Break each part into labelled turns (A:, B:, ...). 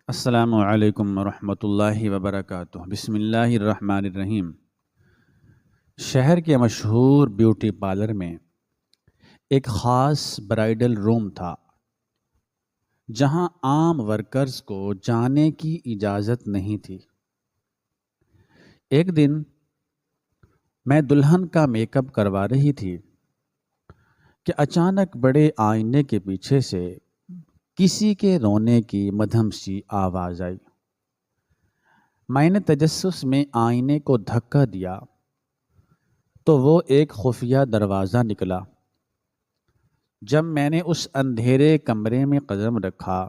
A: السلام علیکم ورحمۃ اللہ وبرکاتہ۔ بسم اللہ الرحمن الرحیم۔ شہر کے مشہور بیوٹی پارلر میں ایک خاص برائڈل روم تھا جہاں عام ورکرز کو جانے کی اجازت نہیں تھی۔ ایک دن میں دلہن کا میک اپ کروا رہی تھی کہ اچانک بڑے آئینے کے پیچھے سے کسی کے رونے کی مدھم سی آواز آئی۔ میں نے تجسس میں آئینے کو دھکا دیا تو وہ ایک خفیہ دروازہ نکلا۔ جب میں نے اس اندھیرے کمرے میں قدم رکھا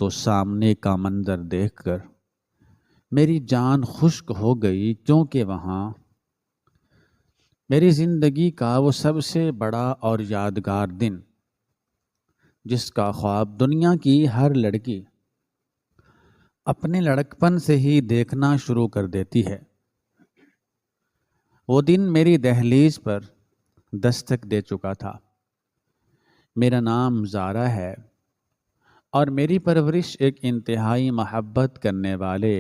A: تو سامنے کا منظر دیکھ کر میری جان خشک ہو گئی، کیونکہ وہاں میری زندگی کا وہ سب سے بڑا اور یادگار دن، جس کا خواب دنیا کی ہر لڑکی اپنے لڑکپن سے ہی دیکھنا شروع کر دیتی ہے، وہ دن میری دہلیز پر دستک دے چکا تھا۔ میرا نام زارا ہے اور میری پرورش ایک انتہائی محبت کرنے والے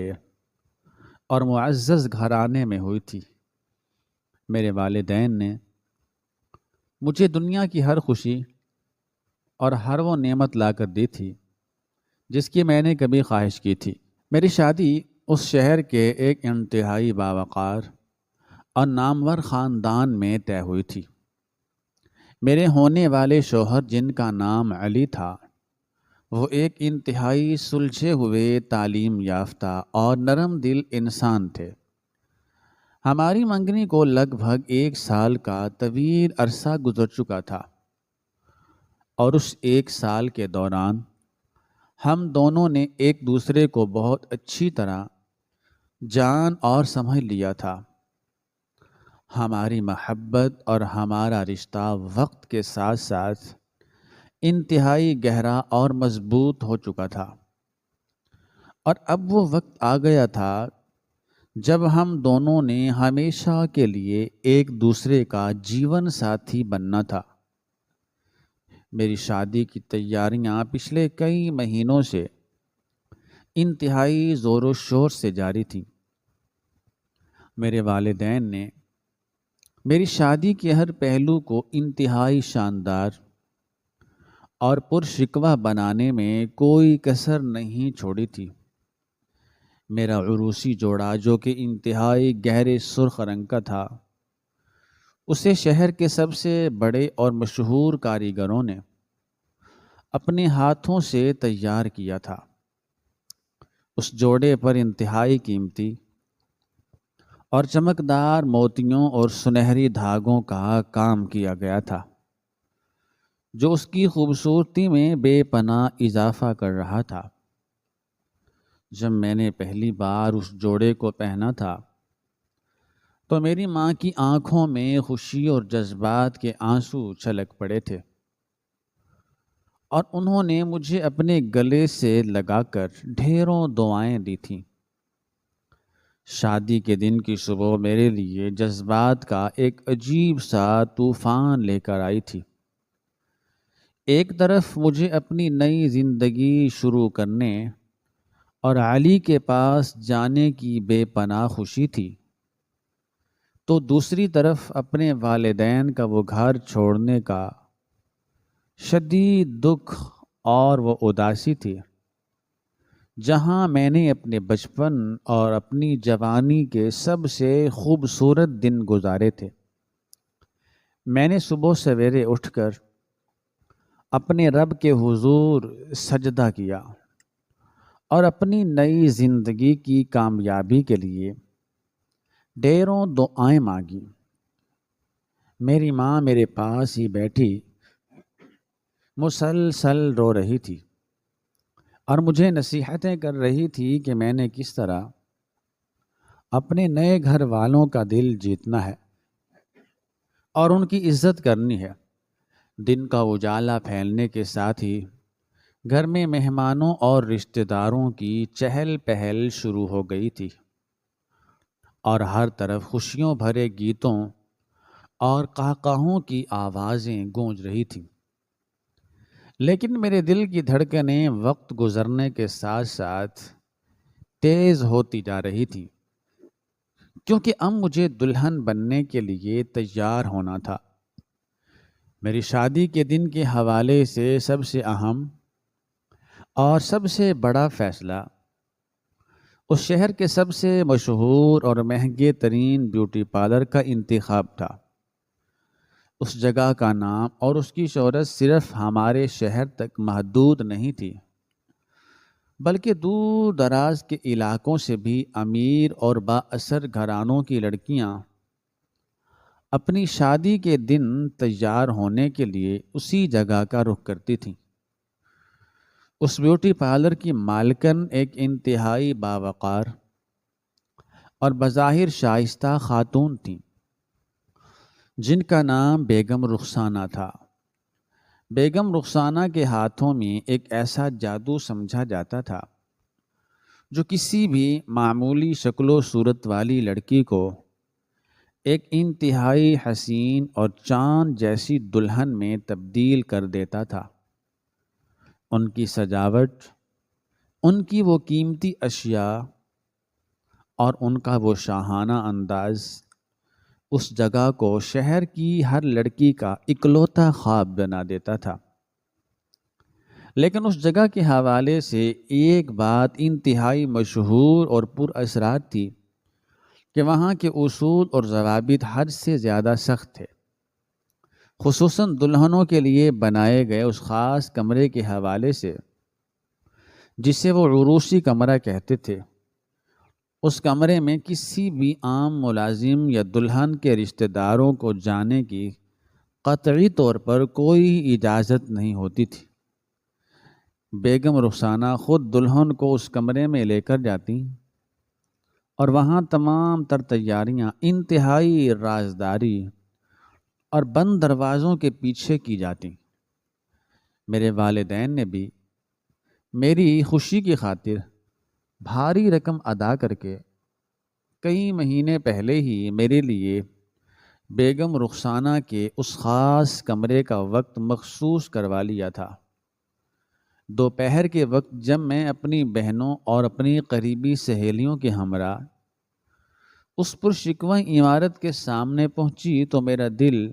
A: اور معزز گھرانے میں ہوئی تھی۔ میرے والدین نے مجھے دنیا کی ہر خوشی اور ہر وہ نعمت لا کر دی تھی جس کی میں نے کبھی خواہش کی تھی۔ میری شادی اس شہر کے ایک انتہائی باوقار اور نامور خاندان میں طے ہوئی تھی۔ میرے ہونے والے شوہر، جن کا نام علی تھا، وہ ایک انتہائی سلجھے ہوئے، تعلیم یافتہ اور نرم دل انسان تھے۔ ہماری منگنی کو لگ بھگ 1 سال کا طویل عرصہ گزر چکا تھا، اور اس 1 سال کے دوران ہم دونوں نے ایک دوسرے کو بہت اچھی طرح جان اور سمجھ لیا تھا۔ ہماری محبت اور ہمارا رشتہ وقت کے ساتھ ساتھ انتہائی گہرا اور مضبوط ہو چکا تھا، اور اب وہ وقت آ گیا تھا جب ہم دونوں نے ہمیشہ کے لیے ایک دوسرے کا جیون ساتھی بننا تھا۔ میری شادی کی تیاریاں پچھلے کئی مہینوں سے انتہائی زور و شور سے جاری تھیں۔ میرے والدین نے میری شادی کے ہر پہلو کو انتہائی شاندار اور پرشکوہ بنانے میں کوئی کسر نہیں چھوڑی تھی۔ میرا عروسی جوڑا، جو کہ انتہائی گہرے سرخ رنگ کا تھا، اسے شہر کے سب سے بڑے اور مشہور کاریگروں نے اپنے ہاتھوں سے تیار کیا تھا۔ اس جوڑے پر انتہائی قیمتی اور چمکدار موتیوں اور سنہری دھاگوں کا کام کیا گیا تھا، جو اس کی خوبصورتی میں بے پناہ اضافہ کر رہا تھا۔ جب میں نے پہلی بار اس جوڑے کو پہنا تھا تو میری ماں کی آنکھوں میں خوشی اور جذبات کے آنسو چھلک پڑے تھے، اور انہوں نے مجھے اپنے گلے سے لگا کر ڈھیروں دعائیں دی تھیں۔ شادی کے دن کی صبح میرے لیے جذبات کا ایک عجیب سا طوفان لے کر آئی تھی۔ ایک طرف مجھے اپنی نئی زندگی شروع کرنے اور علی کے پاس جانے کی بے پناہ خوشی تھی، تو دوسری طرف اپنے والدین کا وہ گھر چھوڑنے کا شدید دکھ اور وہ اداسی تھی جہاں میں نے اپنے بچپن اور اپنی جوانی کے سب سے خوبصورت دن گزارے تھے۔ میں نے صبح سویرے اٹھ کر اپنے رب کے حضور سجدہ کیا اور اپنی نئی زندگی کی کامیابی کے لیے ڈھیروں دعائیں مانگی۔ میری ماں میرے پاس ہی بیٹھی مسلسل رو رہی تھی اور مجھے نصیحتیں کر رہی تھی کہ میں نے کس طرح اپنے نئے گھر والوں کا دل جیتنا ہے اور ان کی عزت کرنی ہے۔ دن کا اجالا پھیلنے کے ساتھ ہی گھر میں مہمانوں اور رشتہ داروں کی چہل پہل شروع ہو گئی تھی، اور ہر طرف خوشیوں بھرے گیتوں اور قہقہوں کی آوازیں گونج رہی تھیں۔ لیکن میرے دل کی دھڑکنیں وقت گزرنے کے ساتھ ساتھ تیز ہوتی جا رہی تھی، کیونکہ اب مجھے دلہن بننے کے لیے تیار ہونا تھا۔ میری شادی کے دن کے حوالے سے سب سے اہم اور سب سے بڑا فیصلہ اس شہر کے سب سے مشہور اور مہنگے ترین بیوٹی پارلر کا انتخاب تھا۔ اس جگہ کا نام اور اس کی شہرت صرف ہمارے شہر تک محدود نہیں تھی، بلکہ دور دراز کے علاقوں سے بھی امیر اور با اثر گھرانوں کی لڑکیاں اپنی شادی کے دن تیار ہونے کے لیے اسی جگہ کا رخ کرتی تھیں۔ اس بیوٹی پارلر کی مالکن ایک انتہائی باوقار اور بظاہر شائستہ خاتون تھیں، جن کا نام بیگم رخسانہ تھا۔ بیگم رخسانہ کے ہاتھوں میں ایک ایسا جادو سمجھا جاتا تھا جو کسی بھی معمولی شکل و صورت والی لڑکی کو ایک انتہائی حسین اور چاند جیسی دلہن میں تبدیل کر دیتا تھا۔ ان کی سجاوٹ، ان کی وہ قیمتی اشیاء اور ان کا وہ شاہانہ انداز اس جگہ کو شہر کی ہر لڑکی کا اکلوتا خواب بنا دیتا تھا۔ لیکن اس جگہ کے حوالے سے ایک بات انتہائی مشہور اور پر اثرات تھی کہ وہاں کے اصول اور ضوابط حد سے زیادہ سخت تھے، خصوصاً دلہنوں کے لیے بنائے گئے اس خاص کمرے کے حوالے سے جسے وہ عروسی کمرہ کہتے تھے۔ اس کمرے میں کسی بھی عام ملازم یا دلہن کے رشتہ داروں کو جانے کی قطعی طور پر کوئی اجازت نہیں ہوتی تھی۔ بیگم رخسانہ خود دلہن کو اس کمرے میں لے کر جاتی اور وہاں تمام تر تیاریاں انتہائی رازداری اور بند دروازوں کے پیچھے کی جاتی۔ میرے والدین نے بھی میری خوشی کی خاطر بھاری رقم ادا کر کے کئی مہینے پہلے ہی میرے لیے بیگم رخسانہ کے اس خاص کمرے کا وقت مخصوص کروا لیا تھا۔ دوپہر کے وقت جب میں اپنی بہنوں اور اپنی قریبی سہیلیوں کے ہمراہ اس پرشکوہ عمارت کے سامنے پہنچی تو میرا دل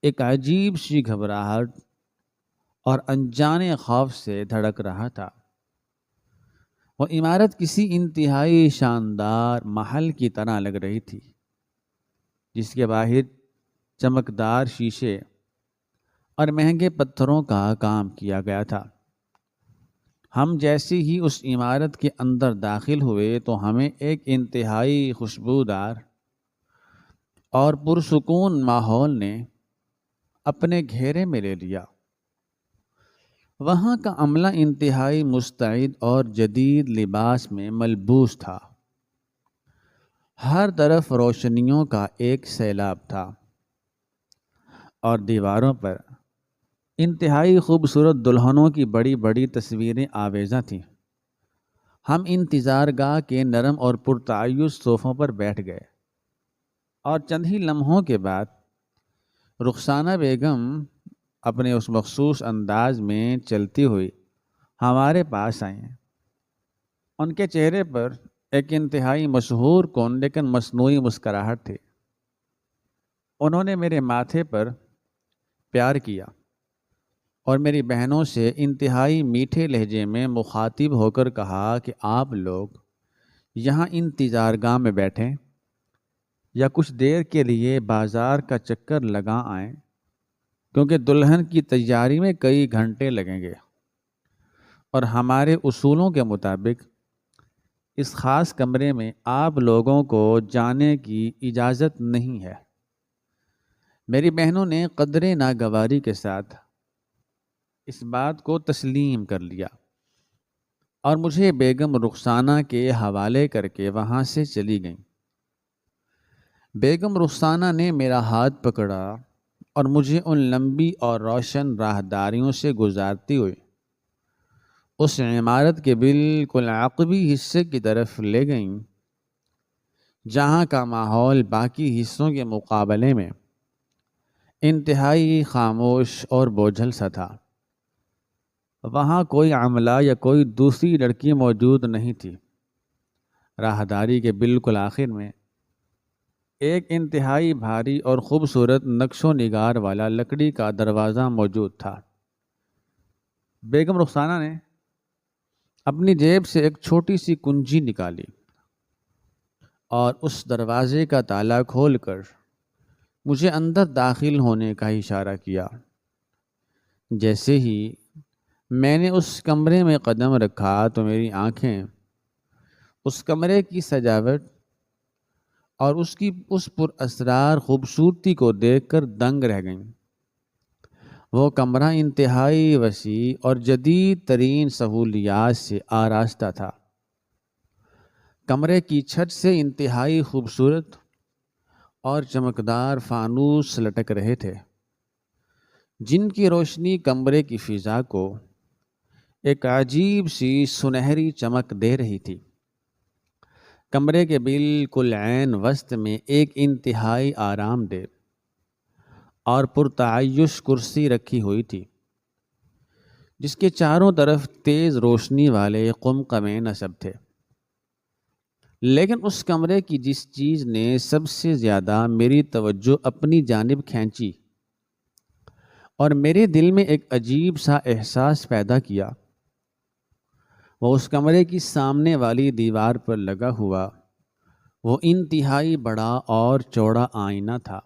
A: ایک عجیب سی گھبراہٹ اور انجانے خوف سے دھڑک رہا تھا۔ وہ عمارت کسی انتہائی شاندار محل کی طرح لگ رہی تھی، جس کے باہر چمکدار شیشے اور مہنگے پتھروں کا کام کیا گیا تھا۔ ہم جیسے ہی اس عمارت کے اندر داخل ہوئے تو ہمیں ایک انتہائی خوشبودار اور پرسکون ماحول نے اپنے گھیرے میں لے لیا۔ وہاں کا عملہ انتہائی مستعد اور جدید لباس میں ملبوس تھا۔ ہر طرف روشنیوں کا ایک سیلاب تھا اور دیواروں پر انتہائی خوبصورت دلہنوں کی بڑی بڑی تصویریں آویزاں تھیں۔ ہم انتظار گاہ کے نرم اور پرتعیش صوفوں پر بیٹھ گئے اور چند ہی لمحوں کے بعد رخسانہ بیگم اپنے اس مخصوص انداز میں چلتی ہوئی ہمارے پاس آئیں۔ ان کے چہرے پر ایک انتہائی مشہور کن لیکن مصنوعی مسکراہٹ تھی۔ انہوں نے میرے ماتھے پر پیار کیا اور میری بہنوں سے انتہائی میٹھے لہجے میں مخاطب ہو کر کہا کہ آپ لوگ یہاں انتظار گاہ میں بیٹھیں یا کچھ دیر کے لیے بازار کا چکر لگا آئیں، کیونکہ دلہن کی تیاری میں کئی گھنٹے لگیں گے اور ہمارے اصولوں کے مطابق اس خاص کمرے میں آپ لوگوں کو جانے کی اجازت نہیں ہے۔ میری بہنوں نے قدرے ناگواری کے ساتھ اس بات کو تسلیم کر لیا اور مجھے بیگم رخسانہ کے حوالے کر کے وہاں سے چلی گئیں۔ بیگم رخسانہ نے میرا ہاتھ پکڑا اور مجھے ان لمبی اور روشن راہداریوں سے گزارتی ہوئی اس عمارت کے بالکل عقبی حصے کی طرف لے گئیں، جہاں کا ماحول باقی حصوں کے مقابلے میں انتہائی خاموش اور بوجھل سا تھا۔ وہاں کوئی عملہ یا کوئی دوسری لڑکی موجود نہیں تھی۔ راہداری کے بالکل آخر میں ایک انتہائی بھاری اور خوبصورت نقش و نگار والا لکڑی کا دروازہ موجود تھا۔ بیگم رخسانہ نے اپنی جیب سے ایک چھوٹی سی کنجی نکالی اور اس دروازے کا تالا کھول کر مجھے اندر داخل ہونے کا اشارہ کیا۔ جیسے ہی میں نے اس کمرے میں قدم رکھا تو میری آنکھیں اس کمرے کی سجاوٹ اور اس پر اسرار خوبصورتی کو دیکھ کر دنگ رہ گئیں۔ وہ کمرہ انتہائی وسیع اور جدید ترین سہولیات سے آراستہ تھا۔ کمرے کی چھت سے انتہائی خوبصورت اور چمکدار فانوس لٹک رہے تھے، جن کی روشنی کمرے کی فضا کو ایک عجیب سی سنہری چمک دے رہی تھی۔ کمرے کے بالکل عین وسط میں ایک انتہائی آرام دہ اور پرتعیش کرسی رکھی ہوئی تھی، جس کے چاروں طرف تیز روشنی والے قمقمے نصب تھے۔ لیکن اس کمرے کی جس چیز نے سب سے زیادہ میری توجہ اپنی جانب کھینچی اور میرے دل میں ایک عجیب سا احساس پیدا کیا، وہ اس کمرے کی سامنے والی دیوار پر لگا ہوا وہ انتہائی بڑا اور چوڑا آئینہ تھا۔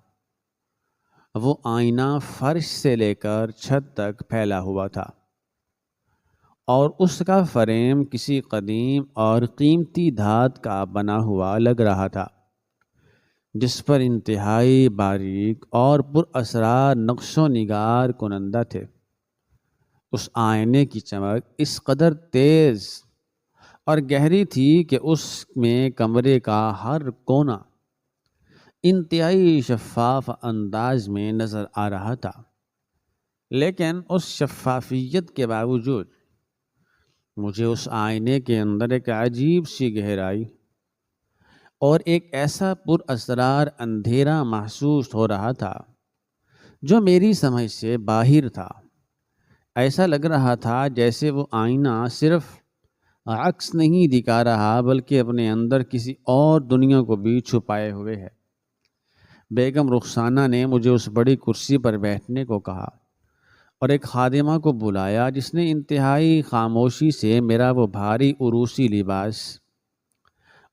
A: وہ آئینہ فرش سے لے کر چھت تک پھیلا ہوا تھا اور اس کا فریم کسی قدیم اور قیمتی دھات کا بنا ہوا لگ رہا تھا، جس پر انتہائی باریک اور پر اسرار نقش و نگار کنندہ تھے۔ اس آئینے کی چمک اس قدر تیز اور گہری تھی کہ اس میں کمرے کا ہر کونا انتہائی شفاف انداز میں نظر آ رہا تھا۔ لیکن اس شفافیت کے باوجود مجھے اس آئینے کے اندر ایک عجیب سی گہرائی اور ایک ایسا پر اسرار اندھیرا محسوس ہو رہا تھا جو میری سمجھ سے باہر تھا۔ ایسا لگ رہا تھا جیسے وہ آئینہ صرف عکس نہیں دکھا رہا بلکہ اپنے اندر کسی اور دنیا کو بھی چھپائے ہوئے ہے۔ بیگم رخسانہ نے مجھے اس بڑی کرسی پر بیٹھنے کو کہا اور ایک خادمہ کو بلایا، جس نے انتہائی خاموشی سے میرا وہ بھاری عروسی لباس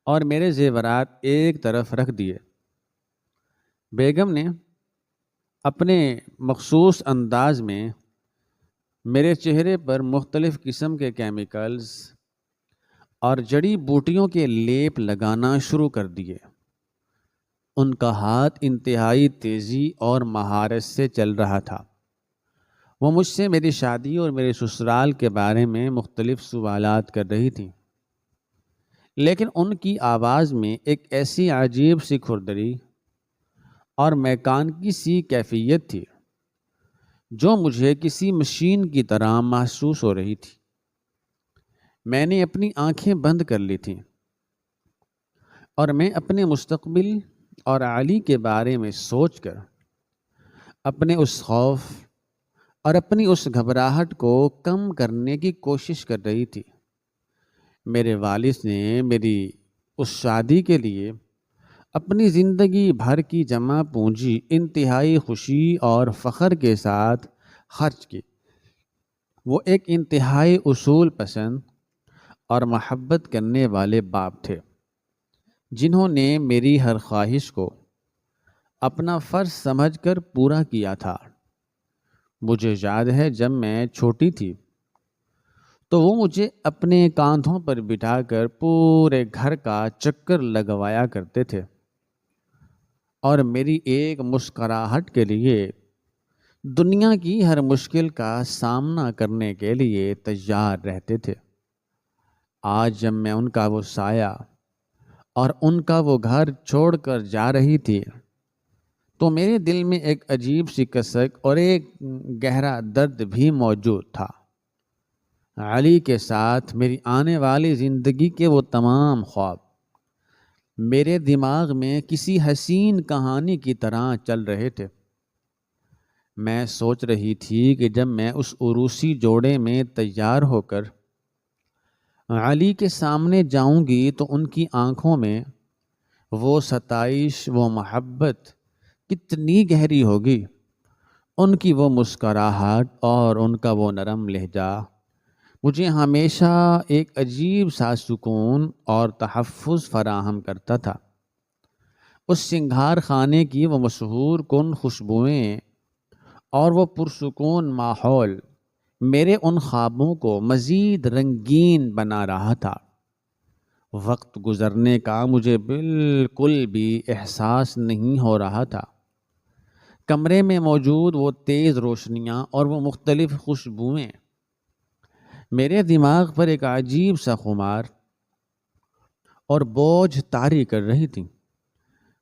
A: اور میرے زیورات ایک طرف رکھ دیے۔ بیگم نے اپنے مخصوص انداز میں میرے چہرے پر مختلف قسم کے کیمیکلز اور جڑی بوٹیوں کے لیپ لگانا شروع کر دیے۔ ان کا ہاتھ انتہائی تیزی اور مہارت سے چل رہا تھا۔ وہ مجھ سے میری شادی اور میرے سسرال کے بارے میں مختلف سوالات کر رہی تھی، لیکن ان کی آواز میں ایک ایسی عجیب سی کھردری اور میکانیکی سی کیفیت تھی جو مجھے کسی مشین کی طرح محسوس ہو رہی تھی۔ میں نے اپنی آنکھیں بند کر لی تھیں اور میں اپنے مستقبل اور علی کے بارے میں سوچ کر اپنے اس خوف اور اپنی اس گھبراہٹ کو کم کرنے کی کوشش کر رہی تھی۔ میرے والد نے میری اس شادی کے لیے اپنی زندگی بھر کی جمع پونجی انتہائی خوشی اور فخر کے ساتھ خرچ کی۔ وہ ایک انتہائی اصول پسند اور محبت کرنے والے باپ تھے، جنہوں نے میری ہر خواہش کو اپنا فرض سمجھ کر پورا کیا تھا۔ مجھے یاد ہے جب میں چھوٹی تھی تو وہ مجھے اپنے کاندھوں پر بٹھا کر پورے گھر کا چکر لگوایا کرتے تھے اور میری ایک مسکراہٹ کے لیے دنیا کی ہر مشکل کا سامنا کرنے کے لیے تیار رہتے تھے۔ آج جب میں ان کا وہ سایہ اور ان کا وہ گھر چھوڑ کر جا رہی تھی تو میرے دل میں ایک عجیب سی کسک اور ایک گہرا درد بھی موجود تھا۔ علی کے ساتھ میری آنے والی زندگی کے وہ تمام خواب میرے دماغ میں کسی حسین کہانی کی طرح چل رہے تھے۔ میں سوچ رہی تھی کہ جب میں اس عروسی جوڑے میں تیار ہو کر علی کے سامنے جاؤں گی تو ان کی آنکھوں میں وہ ستائش، وہ محبت کتنی گہری ہوگی، ان کی وہ مسکراہٹ اور ان کا وہ نرم لہجہ مجھے ہمیشہ ایک عجیب سا سکون اور تحفظ فراہم کرتا تھا۔ اس سنگھار خانے کی وہ مشہور کن خوشبوئیں اور وہ پرسکون ماحول میرے ان خوابوں کو مزید رنگین بنا رہا تھا۔ وقت گزرنے کا مجھے بالکل بھی احساس نہیں ہو رہا تھا۔ کمرے میں موجود وہ تیز روشنیاں اور وہ مختلف خوشبوئیں میرے دماغ پر ایک عجیب سا خمار اور بوجھ طاری کر رہی تھی۔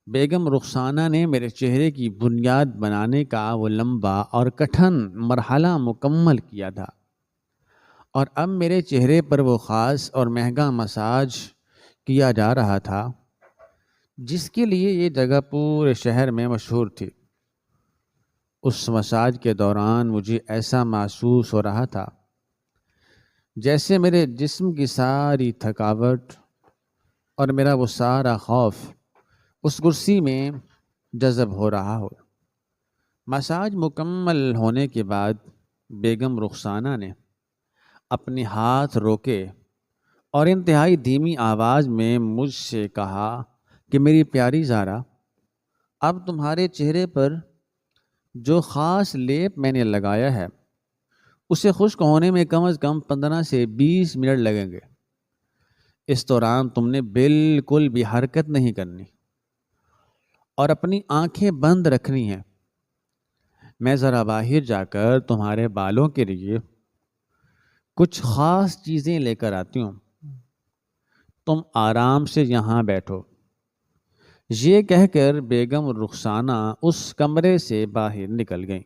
A: بیگم رخسانہ نے میرے چہرے کی بنیاد بنانے کا وہ لمبا اور کٹھن مرحلہ مکمل کیا تھا، اور اب میرے چہرے پر وہ خاص اور مہنگا مساج کیا جا رہا تھا جس کے لیے یہ جگہ پورے شہر میں مشہور تھی۔ اس مساج کے دوران مجھے ایسا محسوس ہو رہا تھا جیسے میرے جسم کی ساری تھکاوٹ اور میرا وہ سارا خوف اس کرسی میں جذب ہو رہا ہو۔ مساج مکمل ہونے کے بعد بیگم رخسانہ نے اپنے ہاتھ روکے اور انتہائی دھیمی آواز میں مجھ سے کہا کہ میری پیاری زارا، اب تمہارے چہرے پر جو خاص لیپ میں نے لگایا ہے اسے خشک ہونے میں کم از کم 15 سے 20 منٹ لگیں گے۔ اس دوران تم نے بالکل بھی حرکت نہیں کرنی اور اپنی آنکھیں بند رکھنی ہیں۔ میں ذرا باہر جا کر تمہارے بالوں کے لیے کچھ خاص چیزیں لے کر آتی ہوں، تم آرام سے یہاں بیٹھو۔ یہ کہہ کر بیگم رخسانہ اس کمرے سے باہر نکل گئیں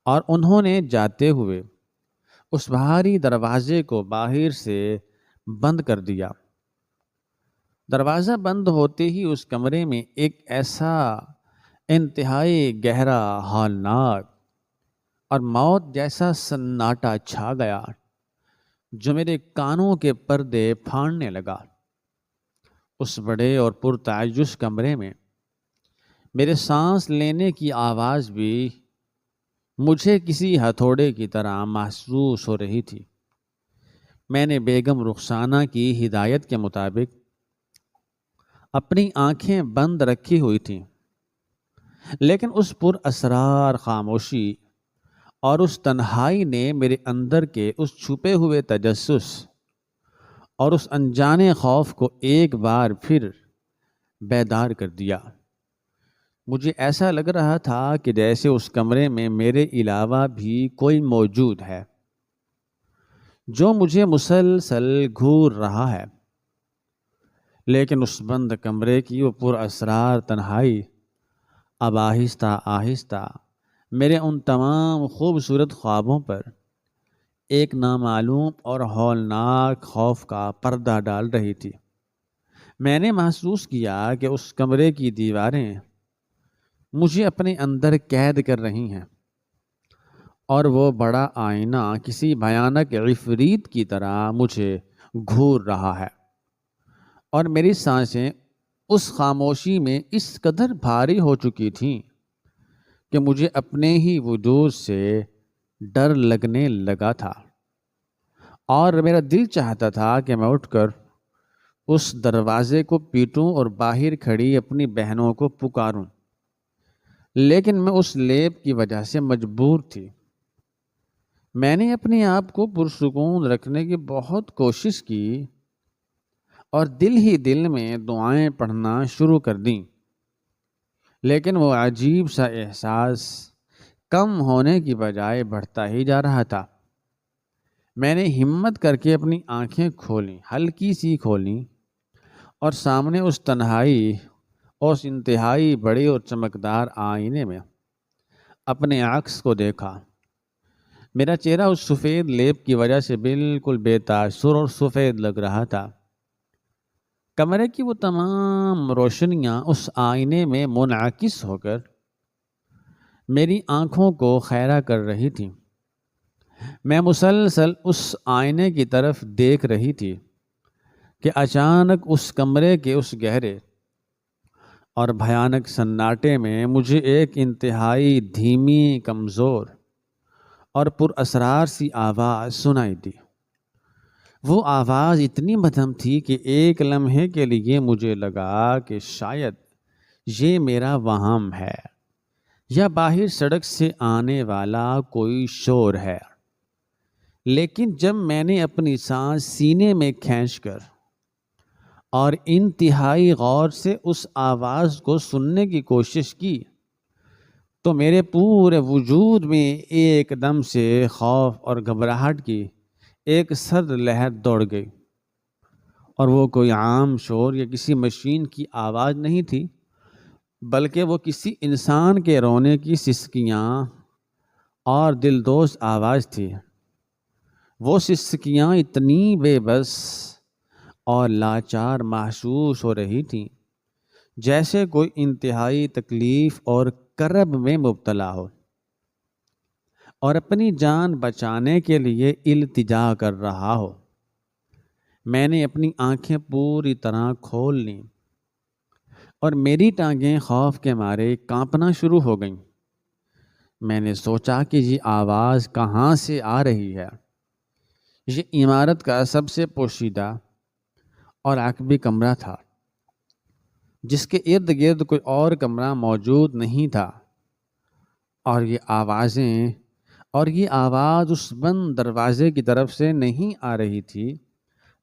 A: اور انہوں نے جاتے ہوئے اس بھاری دروازے کو باہر سے بند کر دیا۔ دروازہ بند ہوتے ہی اس کمرے میں ایک ایسا انتہائی گہرا، ہولناک اور موت جیسا سناٹا چھا گیا جو میرے کانوں کے پردے پھاڑنے لگا۔ اس بڑے اور پرتعیش کمرے میں میرے سانس لینے کی آواز بھی مجھے کسی ہتھوڑے کی طرح محسوس ہو رہی تھی۔ میں نے بیگم رخسانہ کی ہدایت کے مطابق اپنی آنکھیں بند رکھی ہوئی تھیں، لیکن اس پر اسرار خاموشی اور اس تنہائی نے میرے اندر کے اس چھپے ہوئے تجسس اور اس انجانے خوف کو ایک بار پھر بیدار کر دیا۔ مجھے ایسا لگ رہا تھا کہ جیسے اس کمرے میں میرے علاوہ بھی کوئی موجود ہے جو مجھے مسلسل گھور رہا ہے، لیکن اس بند کمرے کی وہ پر اسرار تنہائی اب آہستہ آہستہ میرے ان تمام خوبصورت خوابوں پر ایک نامعلوم اور ہولناک خوف کا پردہ ڈال رہی تھی۔ میں نے محسوس کیا کہ اس کمرے کی دیواریں مجھے اپنے اندر قید کر رہی ہیں، اور وہ بڑا آئینہ کسی بھیانک عفریت کی طرح مجھے گھور رہا ہے، اور میری سانسیں اس خاموشی میں اس قدر بھاری ہو چکی تھیں کہ مجھے اپنے ہی وجود سے ڈر لگنے لگا تھا، اور میرا دل چاہتا تھا کہ میں اٹھ کر اس دروازے کو پیٹوں اور باہر کھڑی اپنی بہنوں کو پکاروں، لیکن میں اس لیپ کی وجہ سے مجبور تھی۔ میں نے اپنے آپ کو پرسکون رکھنے کی بہت کوشش کی اور دل ہی دل میں دعائیں پڑھنا شروع کر دیں، لیکن وہ عجیب سا احساس کم ہونے کی بجائے بڑھتا ہی جا رہا تھا۔ میں نے ہمت کر کے اپنی آنکھیں کھولیں، ہلکی سی کھولیں، اور سامنے اس تنہائی اور اس انتہائی بڑے اور چمکدار آئینے میں اپنے عکس کو دیکھا۔ میرا چہرہ اس سفید لیپ کی وجہ سے بالکل بے تاثر اور سفید لگ رہا تھا۔ کمرے کی وہ تمام روشنیاں اس آئینے میں منعکس ہو کر میری آنکھوں کو خیرہ کر رہی تھی۔ میں مسلسل اس آئینے کی طرف دیکھ رہی تھی کہ اچانک اس کمرے کے اس گہرے اور بھیانک سناٹے میں مجھے ایک انتہائی دھیمی، کمزور اور پر اسرار سی آواز سنائی دی۔ وہ آواز اتنی مدھم تھی کہ ایک لمحے کے لیے مجھے لگا کہ شاید یہ میرا وہم ہے یا باہر سڑک سے آنے والا کوئی شور ہے، لیکن جب میں نے اپنی سانس سینے میں کھینچ کر اور انتہائی غور سے اس آواز کو سننے کی کوشش کی تو میرے پورے وجود میں ایک دم سے خوف اور گھبراہٹ کی ایک سرد لہر دوڑ گئی، اور وہ کوئی عام شور یا کسی مشین کی آواز نہیں تھی، بلکہ وہ کسی انسان کے رونے کی سسکیاں اور دلدوز آواز تھی۔ وہ سسکیاں اتنی بے بس اور لاچار محسوس ہو رہی تھیں جیسے کوئی انتہائی تکلیف اور کرب میں مبتلا ہو اور اپنی جان بچانے کے لیے التجا کر رہا ہو۔ میں نے اپنی آنکھیں پوری طرح کھول لیں اور میری ٹانگیں خوف کے مارے کانپنا شروع ہو گئیں۔ میں نے سوچا کہ یہ آواز کہاں سے آ رہی ہے۔ یہ عمارت کا سب سے پوشیدہ اور عقبی کمرہ تھا، جس کے ارد گرد کوئی اور کمرہ موجود نہیں تھا، اور یہ آواز اس بند دروازے کی طرف سے نہیں آ رہی تھی،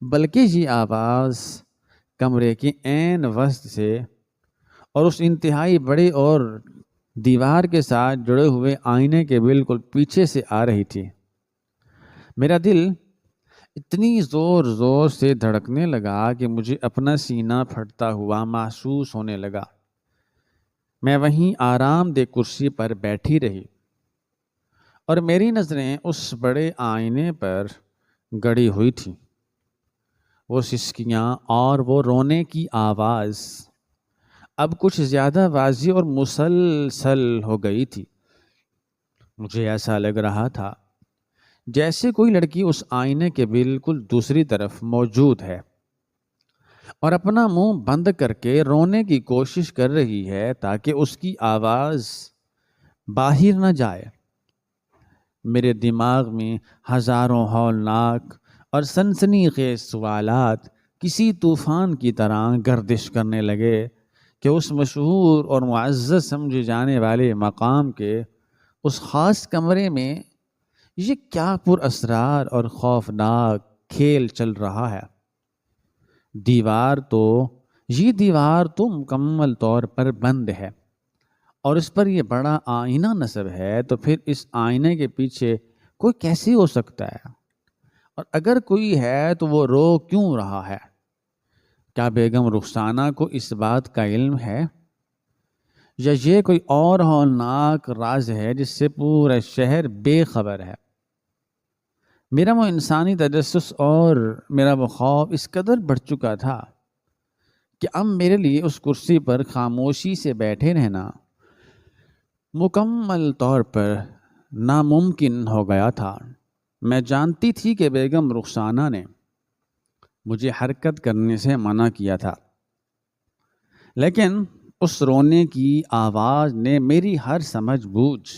A: بلکہ یہ آواز کمرے کے عین وسط سے اور اس انتہائی بڑے اور دیوار کے ساتھ جڑے ہوئے آئینے کے بالکل پیچھے سے آ رہی تھی۔ میرا دل اتنی زور زور سے دھڑکنے لگا کہ مجھے اپنا سینہ پھٹتا ہوا محسوس ہونے لگا۔ میں وہیں آرام دہ کرسی پر بیٹھی رہی اور میری نظریں اس بڑے آئینے پر گڑی ہوئی تھیں۔ وہ سسکیاں اور وہ رونے کی آواز اب کچھ زیادہ واضح اور مسلسل ہو گئی تھی۔ مجھے ایسا لگ رہا تھا جیسے کوئی لڑکی اس آئینے کے بالکل دوسری طرف موجود ہے اور اپنا منہ بند کر کے رونے کی کوشش کر رہی ہے تاکہ اس کی آواز باہر نہ جائے۔ میرے دماغ میں ہزاروں ہولناک اور سنسنی خیز سوالات کسی طوفان کی طرح گردش کرنے لگے کہ اس مشہور اور معزز سمجھے جانے والے مقام کے اس خاص کمرے میں یہ کیا پر اسرار اور خوفناک کھیل چل رہا ہے۔ یہ دیوار تو مکمل طور پر بند ہے، اور اس پر یہ بڑا آئینہ نصب ہے، تو پھر اس آئینے کے پیچھے کوئی کیسے ہو سکتا ہے؟ اور اگر کوئی ہے تو وہ رو کیوں رہا ہے؟ کیا بیگم رخسانہ کو اس بات کا علم ہے، یا یہ کوئی اور ہولناک راز ہے جس سے پورا شہر بے خبر ہے؟ میرا وہ انسانی تجسس اور میرا وہ خوف اس قدر بڑھ چکا تھا کہ اب میرے لیے اس کرسی پر خاموشی سے بیٹھے رہنا مکمل طور پر ناممکن ہو گیا تھا۔ میں جانتی تھی کہ بیگم رخسانہ نے مجھے حرکت کرنے سے منع کیا تھا، لیکن اس رونے کی آواز نے میری ہر سمجھ بوجھ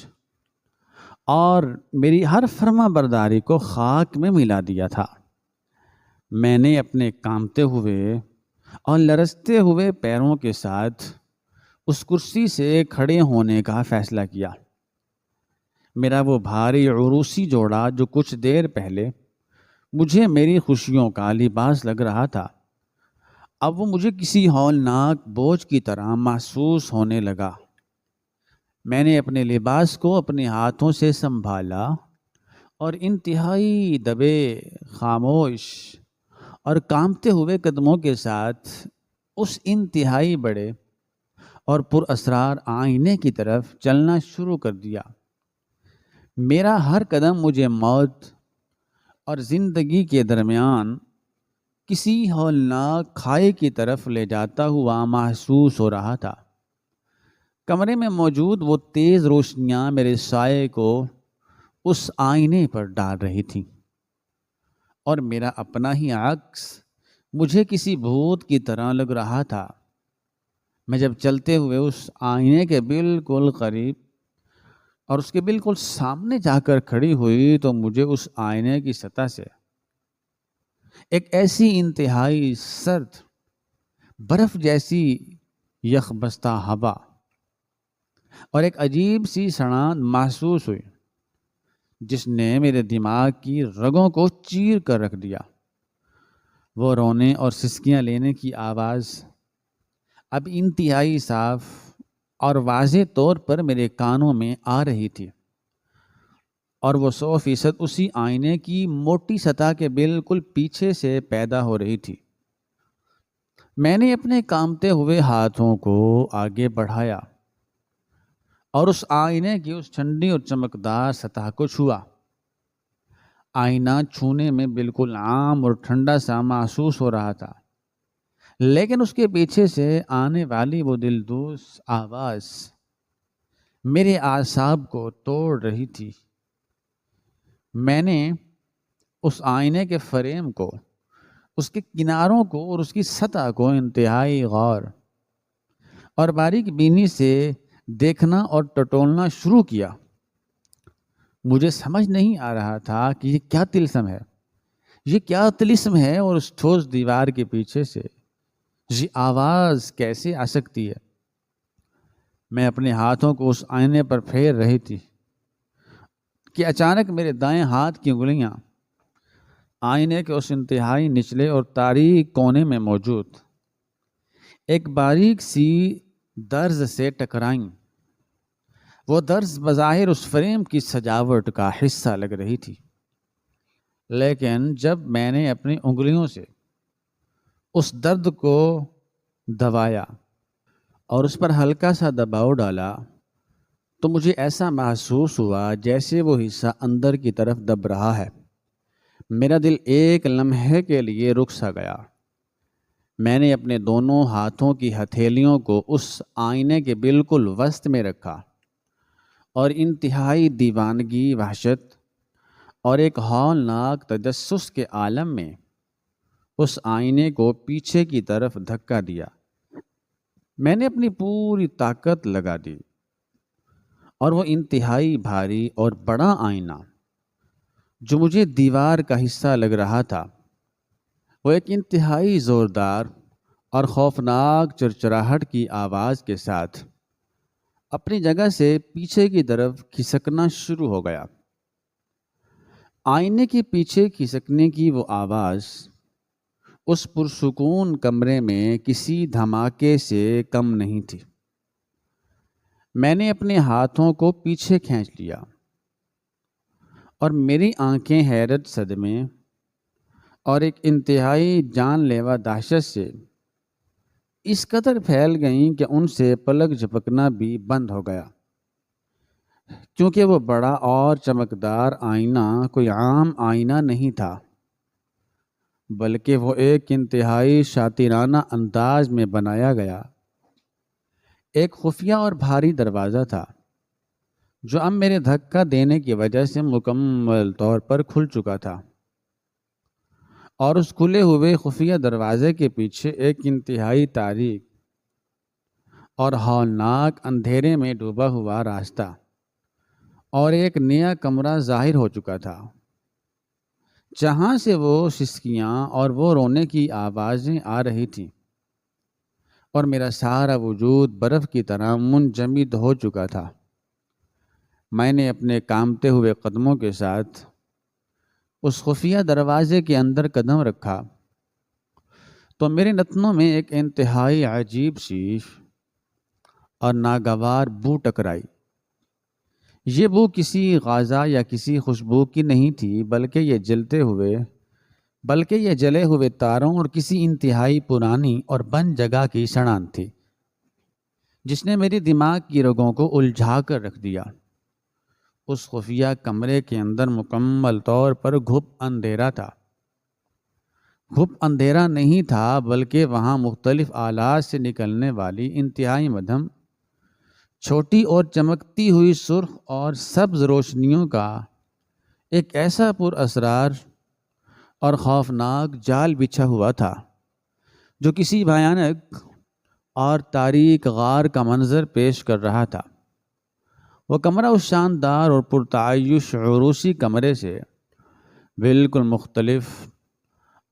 A: اور میری ہر فرما برداری کو خاک میں ملا دیا تھا۔ میں نے اپنے کانپتے ہوئے اور لرزتے ہوئے پیروں کے ساتھ اس کرسی سے کھڑے ہونے کا فیصلہ کیا۔ میرا وہ بھاری عروسی جوڑا جو کچھ دیر پہلے مجھے میری خوشیوں کا لباس لگ رہا تھا، اب وہ مجھے کسی ہولناک بوجھ کی طرح محسوس ہونے لگا۔ میں نے اپنے لباس کو اپنے ہاتھوں سے سنبھالا اور انتہائی دبے، خاموش اور کانپتے ہوئے قدموں کے ساتھ اس انتہائی بڑے اور پر اسرار آئینے کی طرف چلنا شروع کر دیا۔ میرا ہر قدم مجھے موت اور زندگی کے درمیان کسی ہولناک کھائی کی طرف لے جاتا ہوا محسوس ہو رہا تھا۔ کمرے میں موجود وہ تیز روشنیاں میرے سائے کو اس آئینے پر ڈال رہی تھیں، اور میرا اپنا ہی عکس مجھے کسی بھوت کی طرح لگ رہا تھا۔ میں جب چلتے ہوئے اس آئینے کے بالکل قریب اور اس کے بالکل سامنے جا کر کھڑی ہوئی تو مجھے اس آئینے کی سطح سے ایک ایسی انتہائی سرد برف جیسی یخبستہ ہوا اور ایک عجیب سی سڑان محسوس ہوئی، جس نے میرے دماغ کی رگوں کو چیر کر رکھ دیا۔ وہ رونے اور سسکیاں لینے کی آواز اب انتہائی صاف اور واضح طور پر میرے کانوں میں آ رہی تھی، اور وہ 100% اسی آئینے کی موٹی سطح کے بالکل پیچھے سے پیدا ہو رہی تھی۔ میں نے اپنے کانپتے ہوئے ہاتھوں کو آگے بڑھایا اور اس آئینے کی اس ٹھنڈی اور چمکدار سطح کو چھوا۔ آئینہ چھونے میں بالکل عام اور ٹھنڈا سا محسوس ہو رہا تھا، لیکن اس کے پیچھے سے آنے والی وہ دلدوز آواز میرے اعصاب کو توڑ رہی تھی۔ میں نے اس آئینے کے فریم کو، اس کے کناروں کو اور اس کی سطح کو انتہائی غور اور باریک بینی سے دیکھنا اور ٹٹولنا شروع کیا۔ مجھے سمجھ نہیں آ رہا تھا کہ یہ کیا طلسم ہے، یہ کیا طلسم ہے، اور اس ٹھوس دیوار کے پیچھے سے یہ آواز کیسے آ سکتی ہے۔ میں اپنے ہاتھوں کو اس آئینے پر پھیر رہی تھی کہ اچانک میرے دائیں ہاتھ کی انگلیاں آئینے کے اس انتہائی نچلے اور تاریک کونے میں موجود ایک باریک سی درز سے ٹکرائیں۔ وہ درز بظاہر اس فریم کی سجاوٹ کا حصہ لگ رہی تھی، لیکن جب میں نے اپنی انگلیوں سے اس درد کو دبایا اور اس پر ہلکا سا دباؤ ڈالا تو مجھے ایسا محسوس ہوا جیسے وہ حصہ اندر کی طرف دب رہا ہے۔ میرا دل ایک لمحے کے لیے رک سا گیا۔ میں نے اپنے دونوں ہاتھوں کی ہتھیلیوں کو اس آئینے کے بالکل وسط میں رکھا اور انتہائی دیوانگی، وحشت اور ایک ہولناک تجسس کے عالم میں اس آئینے کو پیچھے کی طرف دھکا دیا۔ میں نے اپنی پوری طاقت لگا دی، اور وہ انتہائی بھاری اور بڑا آئینہ جو مجھے دیوار کا حصہ لگ رہا تھا، وہ ایک انتہائی زوردار اور خوفناک چرچراہٹ کی آواز کے ساتھ اپنی جگہ سے پیچھے کی طرف کھسکنا شروع ہو گیا۔ آئینے کے پیچھے کھسکنے کی وہ آواز اس پرسکون کمرے میں کسی دھماکے سے کم نہیں تھی۔ میں نے اپنے ہاتھوں کو پیچھے کھینچ لیا، اور میری آنکھیں حیرت، صدمے اور ایک انتہائی جان لیوا دہشت سے اس قدر پھیل گئیں کہ ان سے پلک جھپکنا بھی بند ہو گیا، کیونکہ وہ بڑا اور چمکدار آئینہ کوئی عام آئینہ نہیں تھا، بلکہ وہ ایک انتہائی شاطرانہ انداز میں بنایا گیا ایک خفیہ اور بھاری دروازہ تھا، جو اب میرے دھکا دینے کی وجہ سے مکمل طور پر کھل چکا تھا، اور اس کھلے ہوئے خفیہ دروازے کے پیچھے ایک انتہائی تاریک اور ہولناک اندھیرے میں ڈوبا ہوا راستہ اور ایک نیا کمرہ ظاہر ہو چکا تھا، جہاں سے وہ سسکیاں اور وہ رونے کی آوازیں آ رہی تھیں، اور میرا سارا وجود برف کی طرح منجمد ہو چکا تھا۔ میں نے اپنے کانپتے ہوئے قدموں کے ساتھ اس خفیہ دروازے کے اندر قدم رکھا تو میرے نتنوں میں ایک انتہائی عجیب سی اور ناگوار بو ٹکرائی۔ یہ بو کسی غذا یا کسی خوشبو کی نہیں تھی، بلکہ یہ جلے ہوئے تاروں اور کسی انتہائی پرانی اور بند جگہ کی سڑان تھی، جس نے میری دماغ کی رگوں کو الجھا کر رکھ دیا۔ اس خفیہ کمرے کے اندر مکمل طور پر گھپ اندھیرا تھا۔ گھپ اندھیرا نہیں تھا، بلکہ وہاں مختلف آلات سے نکلنے والی انتہائی مدھم چھوٹی اور چمکتی ہوئی سرخ اور سبز روشنیوں کا ایک ایسا پر اسرار اور خوفناک جال بچھا ہوا تھا جو کسی بھیانک اور تاریک غار کا منظر پیش کر رہا تھا۔ وہ کمرہ اس شاندار اور پرتعیش عروسی کمرے سے بالکل مختلف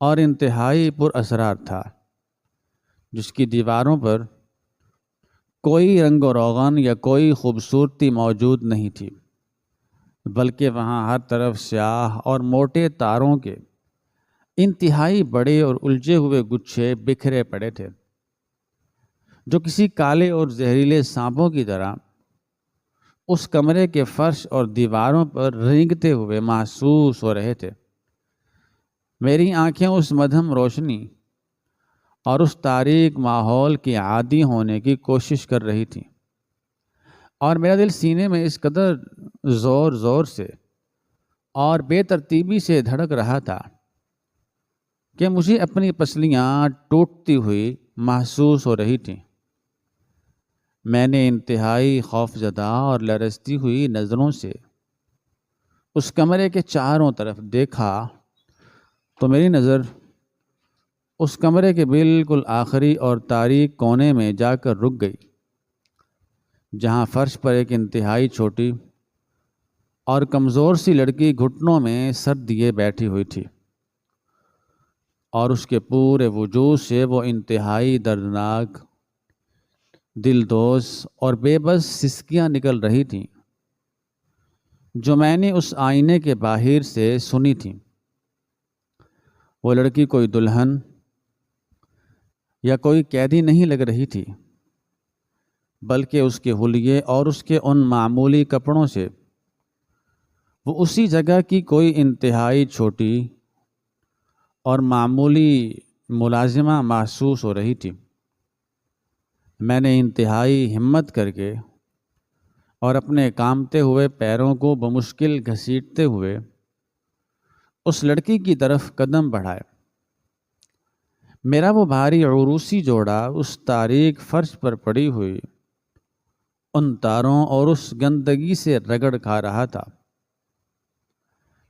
A: اور انتہائی پر اسرار تھا، جس کی دیواروں پر کوئی رنگ و روغن یا کوئی خوبصورتی موجود نہیں تھی، بلکہ وہاں ہر طرف سیاہ اور موٹے تاروں کے انتہائی بڑے اور الجھے ہوئے گچھے بکھرے پڑے تھے، جو کسی کالے اور زہریلے سانپوں کی طرح اس کمرے کے فرش اور دیواروں پر رینگتے ہوئے محسوس ہو رہے تھے۔ میری آنکھیں اس مدھم روشنی اور اس تاریک ماحول کے عادی ہونے کی کوشش کر رہی تھیں، اور میرا دل سینے میں اس قدر زور زور سے اور بے ترتیبی سے دھڑک رہا تھا کہ مجھے اپنی پسلیاں ٹوٹتی ہوئی محسوس ہو رہی تھیں۔ میں نے انتہائی خوفزدہ اور لرزتی ہوئی نظروں سے اس کمرے کے چاروں طرف دیکھا تو میری نظر اس کمرے کے بالکل آخری اور تاریک کونے میں جا کر رک گئی، جہاں فرش پر ایک انتہائی چھوٹی اور کمزور سی لڑکی گھٹنوں میں سر دیے بیٹھی ہوئی تھی، اور اس کے پورے وجود سے وہ انتہائی دردناک، دلدوز اور بے بس سسکیاں نکل رہی تھیں، جو میں نے اس آئینے کے باہر سے سنی تھیں۔ وہ لڑکی کوئی دلہن یا کوئی قیدی نہیں لگ رہی تھی، بلکہ اس کے حلیے اور اس کے ان معمولی کپڑوں سے وہ اسی جگہ کی کوئی انتہائی چھوٹی اور معمولی ملازمہ محسوس ہو رہی تھی۔ میں نے انتہائی ہمت کر کے اور اپنے کامتے ہوئے پیروں کو بمشکل گھسیٹتے ہوئے اس لڑکی کی طرف قدم بڑھائے۔ میرا وہ بھاری عروسی جوڑا اس تاریک فرش پر پڑی ہوئی ان تاروں اور اس گندگی سے رگڑ کھا رہا تھا،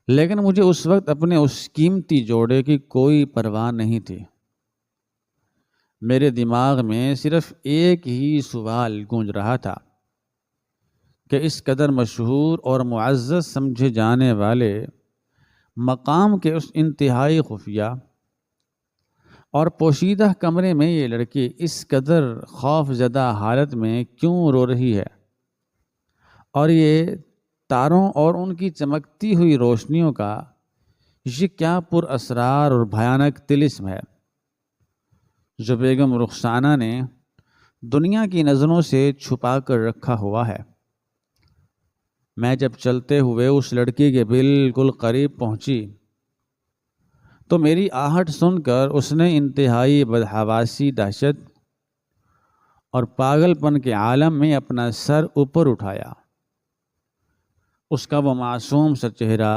A: لیکن مجھے اس وقت اپنے اس قیمتی جوڑے کی کوئی پرواہ نہیں تھی۔ میرے دماغ میں صرف ایک ہی سوال گونج رہا تھا کہ اس قدر مشہور اور معزز سمجھے جانے والے مقام کے اس انتہائی خفیہ اور پوشیدہ کمرے میں یہ لڑکی اس قدر خوف زدہ حالت میں کیوں رو رہی ہے، اور یہ تاروں اور ان کی چمکتی ہوئی روشنیوں کا یہ کیا پر اسرار اور بھیانک طلسم ہے جو بیگم رخسانہ نے دنیا کی نظروں سے چھپا کر رکھا ہوا ہے۔ میں جب چلتے ہوئے اس لڑکی کے بالکل قریب پہنچی تو میری آہٹ سن کر اس نے انتہائی بدحواسی، دہشت اور پاگل پن کے عالم میں اپنا سر اوپر اٹھایا۔ اس کا وہ معصوم سا چہرہ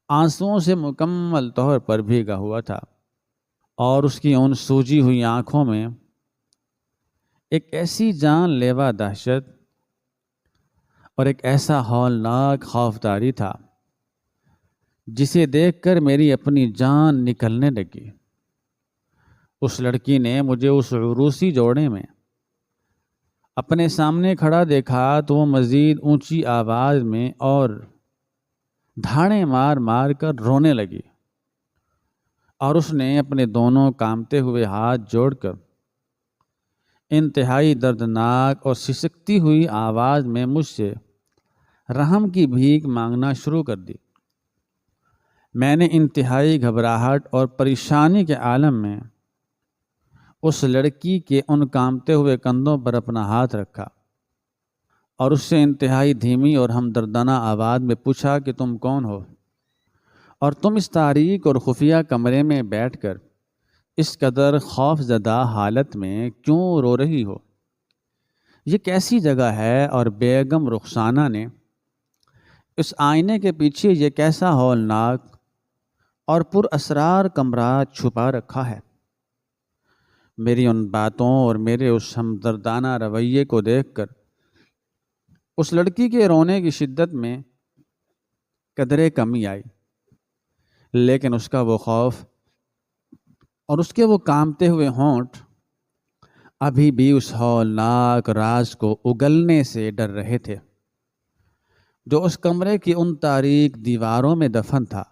A: آنسوؤں سے مکمل طور پر بھیگا ہوا تھا، اور اس کی ان سوجی ہوئی آنکھوں میں ایک ایسی جان لیوا دہشت اور ایک ایسا ہولناک خوفداری تھا جسے دیکھ کر میری اپنی جان نکلنے لگی۔ اس لڑکی نے مجھے اس عروسی جوڑے میں اپنے سامنے کھڑا دیکھا تو وہ مزید اونچی آواز میں اور دھاڑیں مار مار کر رونے لگی، اور اس نے اپنے دونوں کامتے ہوئے ہاتھ جوڑ کر انتہائی دردناک اور سسکتی ہوئی آواز میں مجھ سے رحم کی بھیک مانگنا شروع کر دی۔ میں نے انتہائی گھبراہٹ اور پریشانی کے عالم میں اس لڑکی کے ان کامتے ہوئے کندھوں پر اپنا ہاتھ رکھا اور اس سے انتہائی دھیمی اور ہمدردانہ آواز میں پوچھا کہ تم کون ہو، اور تم اس تاریک اور خفیہ کمرے میں بیٹھ کر اس قدر خوف زدہ حالت میں کیوں رو رہی ہو؟ یہ کیسی جگہ ہے، اور بیگم رخسانہ نے اس آئینے کے پیچھے یہ کیسا ہولناک اور پر اسرار کمرہ چھپا رکھا ہے؟ میری ان باتوں اور میرے اس ہمدردانہ رویے کو دیکھ کر اس لڑکی کے رونے کی شدت میں قدرے کمی آئی، لیکن اس کا وہ خوف اور اس کے وہ کانپتے ہوئے ہونٹ ابھی بھی اس ہولناک راز کو اگلنے سے ڈر رہے تھے جو اس کمرے کی ان تاریک دیواروں میں دفن تھا۔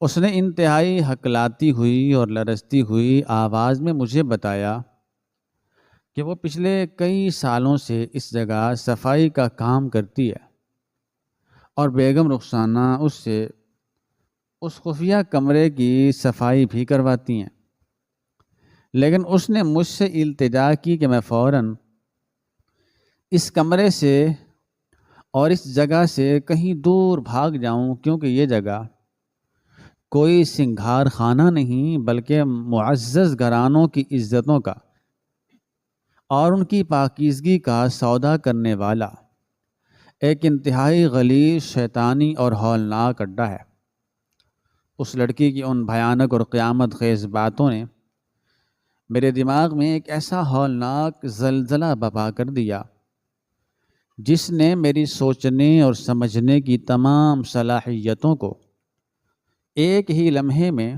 A: اس نے انتہائی ہکلاتی ہوئی اور لرزتی ہوئی آواز میں مجھے بتایا کہ وہ پچھلے کئی سالوں سے اس جگہ صفائی کا کام کرتی ہے اور بیگم رخسانہ اس سے اس خفیہ کمرے کی صفائی بھی کرواتی ہیں، لیکن اس نے مجھ سے التجا کی کہ میں فوراً اس کمرے سے اور اس جگہ سے کہیں دور بھاگ جاؤں، کیونکہ یہ جگہ کوئی سنگھار خانہ نہیں بلکہ معزز گھرانوں کی عزتوں کا اور ان کی پاکیزگی کا سودا کرنے والا ایک انتہائی غلیظ، شیطانی اور ہولناک اڈا ہے۔ اس لڑکی کی ان بھیانک اور قیامت خیز باتوں نے میرے دماغ میں ایک ایسا ہولناک زلزلہ بپا کر دیا جس نے میری سوچنے اور سمجھنے کی تمام صلاحیتوں کو ایک ہی لمحے میں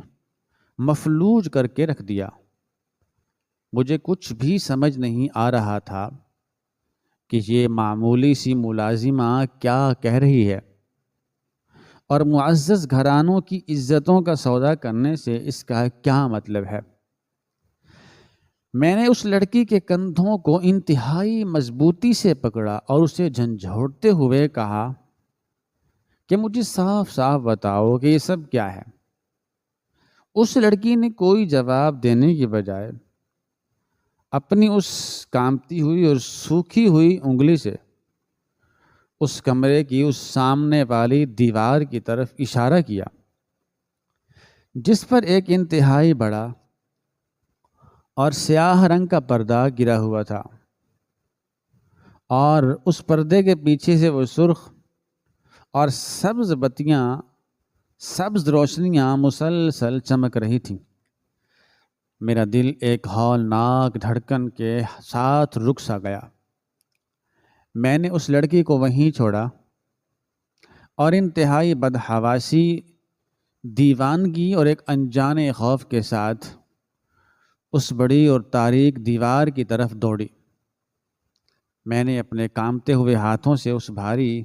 A: مفلوج کر کے رکھ دیا۔ مجھے کچھ بھی سمجھ نہیں آ رہا تھا کہ یہ معمولی سی ملازمہ کیا کہہ رہی ہے اور معزز گھرانوں کی عزتوں کا سودا کرنے سے اس کا کیا مطلب ہے۔ میں نے اس لڑکی کے کندھوں کو انتہائی مضبوطی سے پکڑا اور اسے جھنجھوڑتے ہوئے کہا کہ مجھے صاف صاف بتاؤ کہ یہ سب کیا ہے۔ اس لڑکی نے کوئی جواب دینے کی بجائے اپنی اس کانپتی ہوئی اور سوکھی ہوئی انگلی سے اس کمرے کی اس سامنے والی دیوار کی طرف اشارہ کیا جس پر ایک انتہائی بڑا اور سیاہ رنگ کا پردہ گرا ہوا تھا، اور اس پردے کے پیچھے سے وہ سرخ اور سبز بتیاں، سبز روشنیاں مسلسل چمک رہی تھیں۔ میرا دل ایک ہولناک دھڑکن کے ساتھ رک سا گیا۔ میں نے اس لڑکی کو وہیں چھوڑا اور انتہائی بدحواسی، دیوانگی اور ایک انجانے خوف کے ساتھ اس بڑی اور تاریک دیوار کی طرف دوڑی۔ میں نے اپنے کانپتے ہوئے ہاتھوں سے اس بھاری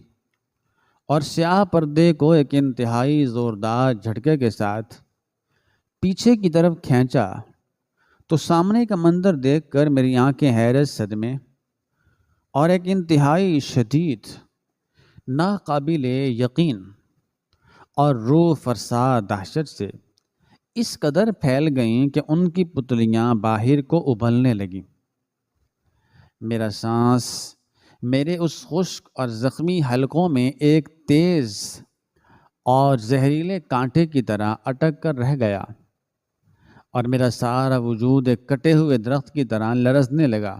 A: اور سیاہ پردے کو ایک انتہائی زوردار جھٹکے کے ساتھ پیچھے کی طرف کھینچا تو سامنے کا منظر دیکھ کر میری آنکھیں حیرت، صدمے اور ایک انتہائی شدید، ناقابل یقین اور روح فرسا دہشت سے اس قدر پھیل گئیں کہ ان کی پتلیاں باہر کو ابلنے لگیں۔ میرا سانس میرے اس خشک اور زخمی حلقوں میں ایک تیز اور زہریلے کانٹے کی طرح اٹک کر رہ گیا اور میرا سارا وجود ایک کٹے ہوئے درخت کی طرح لرزنے لگا،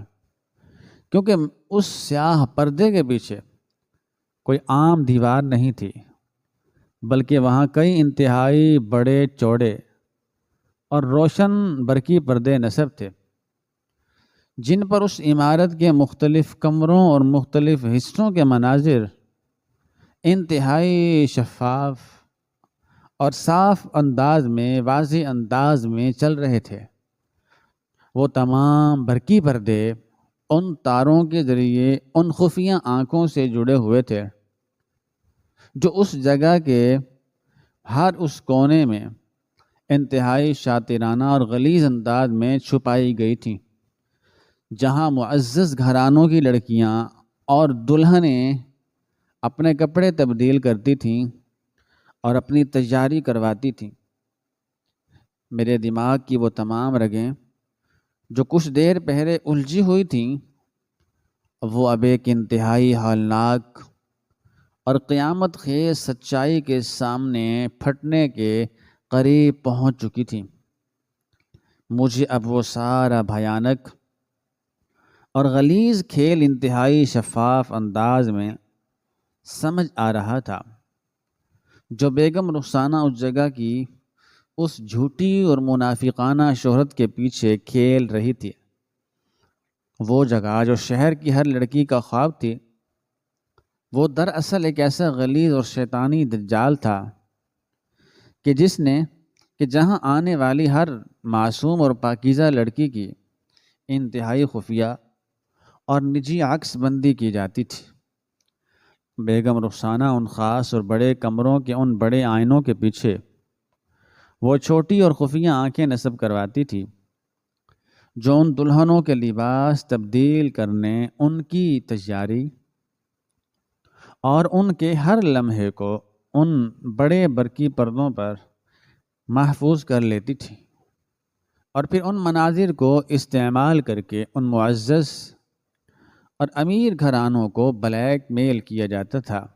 A: کیونکہ اس سیاہ پردے کے پیچھے کوئی عام دیوار نہیں تھی، بلکہ وہاں کئی انتہائی بڑے، چوڑے اور روشن برقی پردے نصب تھے جن پر اس عمارت کے مختلف کمروں اور مختلف حصوں کے مناظر انتہائی شفاف اور صاف انداز میں، واضح انداز میں چل رہے تھے۔ وہ تمام برقی پردے ان تاروں کے ذریعے ان خفیہ آنکھوں سے جڑے ہوئے تھے جو اس جگہ کے ہر اس کونے میں انتہائی شاطرانہ اور غلیظ انداز میں چھپائی گئی تھیں، جہاں معزز گھرانوں کی لڑکیاں اور دلہنیں اپنے کپڑے تبدیل کرتی تھیں اور اپنی تیاری کرواتی تھیں۔ میرے دماغ کی وہ تمام رگیں جو کچھ دیر پہلے الجھی ہوئی تھیں، وہ اب ایک انتہائی ہولناک اور قیامت خیز سچائی کے سامنے پھٹنے کے قریب پہنچ چکی تھیں۔ مجھے اب وہ سارا بھیانک اور غلیظ کھیل انتہائی شفاف انداز میں سمجھ آ رہا تھا جو بیگم رخسانہ اس جگہ کی اس جھوٹی اور منافقانہ شہرت کے پیچھے کھیل رہی تھی۔ وہ جگہ جو شہر کی ہر لڑکی کا خواب تھی، وہ دراصل ایک ایسا غلیظ اور شیطانی دجال تھا کہ جہاں آنے والی ہر معصوم اور پاکیزہ لڑکی کی انتہائی خفیہ اور نجی عکس بندی کی جاتی تھی۔ بیگم رخسانہ ان خاص اور بڑے کمروں کے ان بڑے آئینوں کے پیچھے وہ چھوٹی اور خفیہ آنکھیں نصب کرواتی تھی جو ان دلہنوں کے لباس تبدیل کرنے، ان کی تیاری اور ان کے ہر لمحے کو ان بڑے برقی پردوں پر محفوظ کر لیتی تھی، اور پھر ان مناظر کو استعمال کر کے ان معزز اور امیر گھرانوں کو بلیک میل کیا جاتا تھا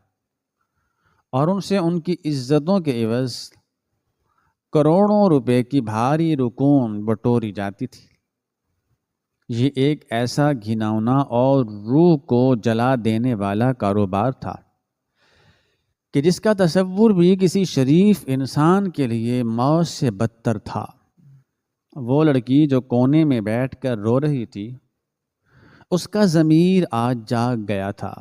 A: اور ان سے ان کی عزتوں کے عوض کروڑوں روپے کی بھاری رقوم بٹوری جاتی تھی۔ یہ ایک ایسا گھناؤنا اور روح کو جلا دینے والا کاروبار تھا کہ جس کا تصور بھی کسی شریف انسان کے لیے موت سے بدتر تھا۔ وہ لڑکی جو کونے میں بیٹھ کر رو رہی تھی، اس کا ضمیر آج جاگ گیا تھا،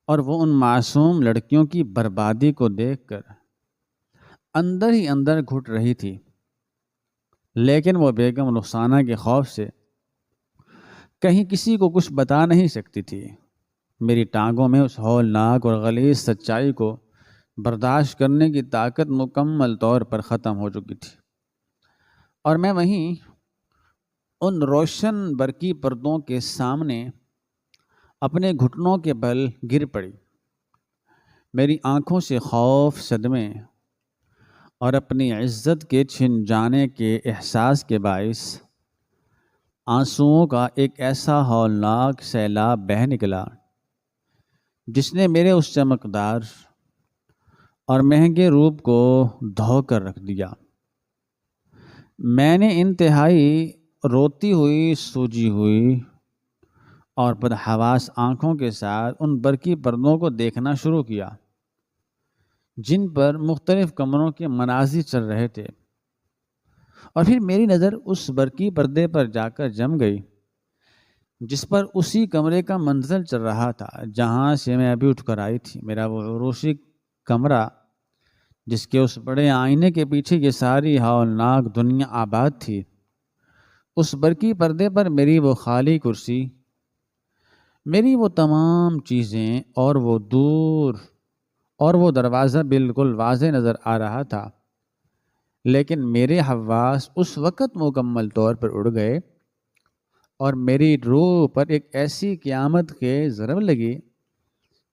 A: اور وہ ان معصوم لڑکیوں کی بربادی کو دیکھ کر اندر ہی اندر گھٹ رہی تھی، لیکن وہ بیگم رخسانہ کے خوف سے کہیں کسی کو کچھ بتا نہیں سکتی تھی۔ میری ٹانگوں میں اس ہولناک اور غلیظ سچائی کو برداشت کرنے کی طاقت مکمل طور پر ختم ہو چکی تھی، اور میں وہیں ان روشن برقی پردوں کے سامنے اپنے گھٹنوں کے بل گر پڑی۔ میری آنکھوں سے خوف، صدمے اور اپنی عزت کے چھن جانے کے احساس کے باعث آنسوؤں کا ایک ایسا ہولناک سیلاب بہہ نکلا جس نے میرے اس چمکدار اور مہنگے روپ کو دھو کر رکھ دیا۔ میں نے انتہائی روتی ہوئی، سوجی ہوئی اور بدحواس آنکھوں کے ساتھ ان برقی پردوں کو دیکھنا شروع کیا جن پر مختلف کمروں کے مناظر چل رہے تھے، اور پھر میری نظر اس برقی پردے پر جا کر جم گئی جس پر اسی کمرے کا منظر چل رہا تھا جہاں سے میں ابھی اٹھ کر آئی تھی۔ میرا وہ عروسی کمرہ جس کے اس بڑے آئینے کے پیچھے یہ ساری ہولناک دنیا آباد تھی، اس برقی پردے پر میری وہ خالی کرسی، میری وہ تمام چیزیں اور وہ دور اور وہ دروازہ بالکل واضح نظر آ رہا تھا، لیکن میرے حواس اس وقت مکمل طور پر اڑ گئے اور میری روح پر ایک ایسی قیامت کے ضرب لگی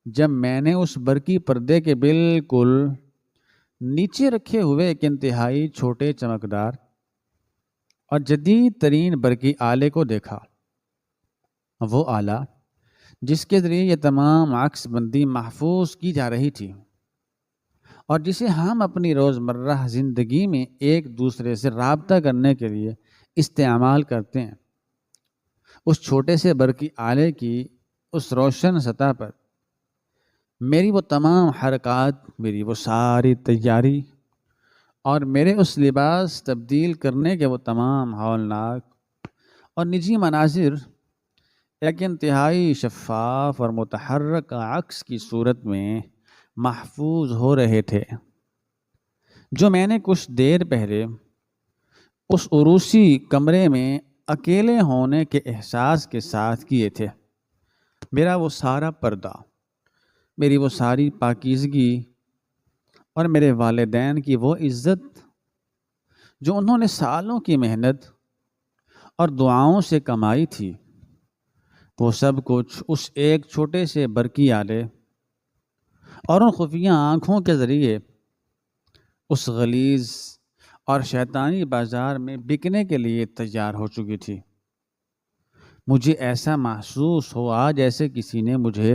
A: جب میں نے اس برقی پردے کے بالکل نیچے رکھے ہوئے ایک انتہائی چھوٹے، چمکدار اور جدید ترین برقی آلے کو دیکھا۔ وہ آلہ جس کے ذریعے یہ تمام عکس بندی محفوظ کی جا رہی تھی اور جسے ہم اپنی روزمرہ زندگی میں ایک دوسرے سے رابطہ کرنے کے لیے استعمال کرتے ہیں۔ اس چھوٹے سے برقی آلے کی اس روشن سطح پر میری وہ تمام حرکات، میری وہ ساری تیاری اور میرے اس لباس تبدیل کرنے کے وہ تمام ہولناک اور نجی مناظر ایک انتہائی شفاف اور متحرک عکس کی صورت میں محفوظ ہو رہے تھے جو میں نے کچھ دیر پہلے اس عروسی کمرے میں اکیلے ہونے کے احساس کے ساتھ کیے تھے۔ میرا وہ سارا پردہ، میری وہ ساری پاکیزگی اور میرے والدین کی وہ عزت جو انہوں نے سالوں کی محنت اور دعاؤں سے کمائی تھی، وہ سب کچھ اس ایک چھوٹے سے برقی آلے اور ان خفیہ آنکھوں کے ذریعے اس غلیظ اور شیطانی بازار میں بکنے کے لیے تیار ہو چکی تھی۔ مجھے ایسا محسوس ہوا جیسے کسی نے مجھے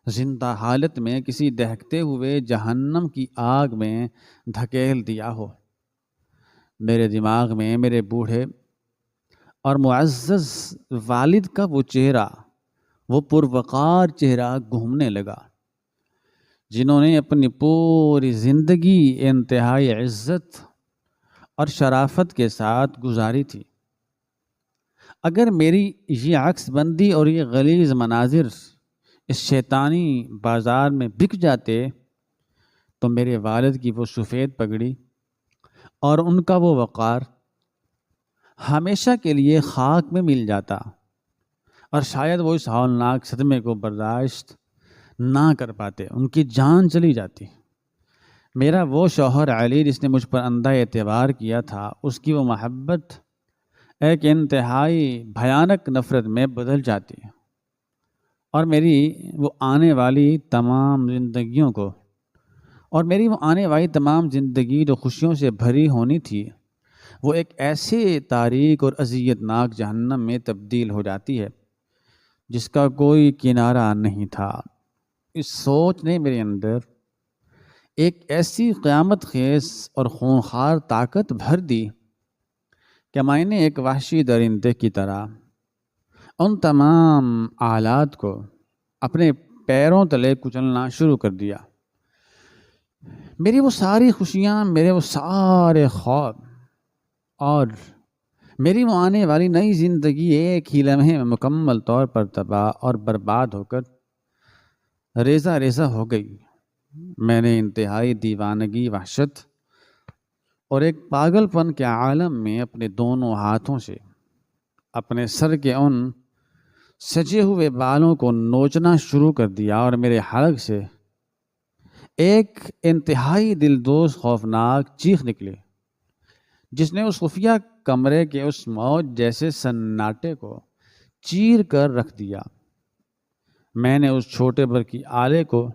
A: زندہ حالت میں کسی دہکتے ہوئے جہنم کی آگ میں دھکیل دیا ہو۔ میرے دماغ میں میرے بوڑھے اور معزز والد کا وہ چہرہ، وہ پروقار چہرہ گھومنے لگا جنہوں نے اپنی پوری زندگی انتہائی عزت اور شرافت کے ساتھ گزاری تھی، اگر میری یہ عکس بندی اور یہ غلیظ مناظر اس شیطانی بازار میں بک جاتے تو میرے والد کی وہ سفید پگڑی اور ان کا وہ وقار ہمیشہ کے لیے خاک میں مل جاتا، اور شاید وہ اس ہولناک صدمے کو برداشت نہ کر پاتے، ان کی جان چلی جاتی۔ میرا وہ شوہر علی جس نے مجھ پر اندھا اعتبار کیا تھا، اس کی وہ محبت ایک انتہائی بھیانک نفرت میں بدل جاتی، اور میری وہ آنے والی تمام زندگی جو خوشیوں سے بھری ہونی تھی، وہ ایک ایسے تاریک اور اذیت ناک جہنم میں تبدیل ہو جاتی ہے جس کا کوئی کنارہ نہیں تھا۔ اس سوچ نے میرے اندر ایک ایسی قیامت خیز اور خونخوار طاقت بھر دی کہ میں نے ایک وحشی درندے کی طرح ان تمام آلات کو اپنے پیروں تلے کچلنا شروع کر دیا۔ میری وہ ساری خوشیاں، میرے وہ سارے خواب اور میری وہ آنے والی نئی زندگی ایک ہی لمحے میں مکمل طور پر تباہ اور برباد ہو کر ریزہ ریزہ ہو گئی۔ میں نے انتہائی دیوانگی، وحشت اور ایک پاگل پن کے عالم میں اپنے دونوں ہاتھوں سے اپنے سر کے ان سجے ہوئے بالوں کو نوچنا شروع کر دیا، اور میرے حلق سے ایک انتہائی دلدوز خوفناک چیخ نکلی جس نے اس خفیہ کمرے کے اس موج جیسے سناٹے کو چیر کر رکھ دیا۔ میں نے اس چھوٹے برقی آلے کو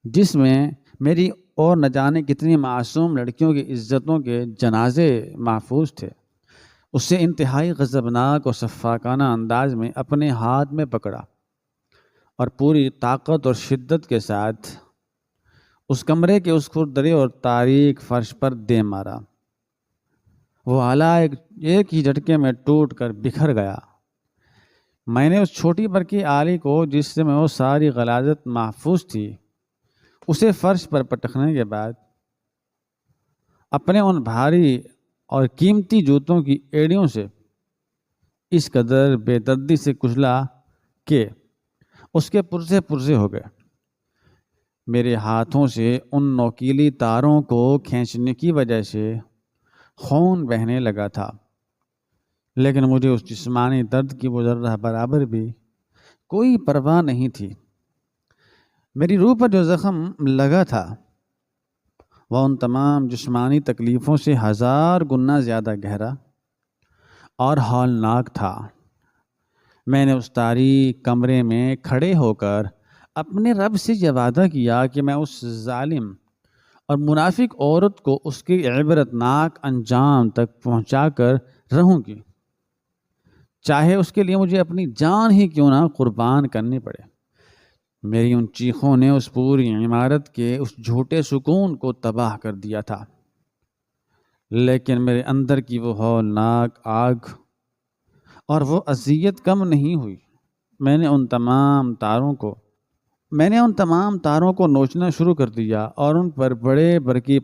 A: جس میں میری اور نہ جانے کتنی معصوم لڑکیوں کی عزتوں کے جنازے محفوظ تھے، اسے انتہائی غضبناک اور شفاقانہ انداز میں اپنے ہاتھ میں پکڑا اور پوری طاقت اور شدت کے ساتھ اس کمرے کے اس کھردرے اور تاریک فرش پر دے مارا۔ وہ آلہ ایک ہی جھٹکے میں ٹوٹ کر بکھر گیا۔ میں نے اس چھوٹی برقی آلے کو جس سے میں وہ ساری غلاظت محفوظ تھی، اسے فرش پر پٹکنے کے بعد اپنے ان بھاری اور قیمتی جوتوں کی ایڑیوں سے اس قدر بے دردی سے کچلا کہ اس کے پرزے پرزے ہو گئے۔ میرے ہاتھوں سے ان نوکیلی تاروں کو کھینچنے کی وجہ سے خون بہنے لگا تھا، لیکن مجھے اس جسمانی درد کی وہ ذرہ برابر بھی کوئی پرواہ نہیں تھی۔ میری روح پر جو زخم لگا تھا وہ ان تمام جسمانی تکلیفوں سے 1000 گنا زیادہ گہرا اور ہولناک تھا۔ میں نے اس تاریک کمرے میں کھڑے ہو کر اپنے رب سے یہ وعدہ کیا کہ میں اس ظالم اور منافق عورت کو اس کے عبرتناک انجام تک پہنچا کر رہوں گی، چاہے اس کے لیے مجھے اپنی جان ہی کیوں نہ قربان کرنی پڑے۔ میری ان چیخوں نے اس پوری عمارت کے اس جھوٹے سکون کو تباہ کر دیا تھا، لیکن میرے اندر کی وہ ہولناک آگ اور وہ اذیت کم نہیں ہوئی۔ میں نے ان تمام تاروں کو نوچنا شروع کر دیا، اور ان بڑے برقی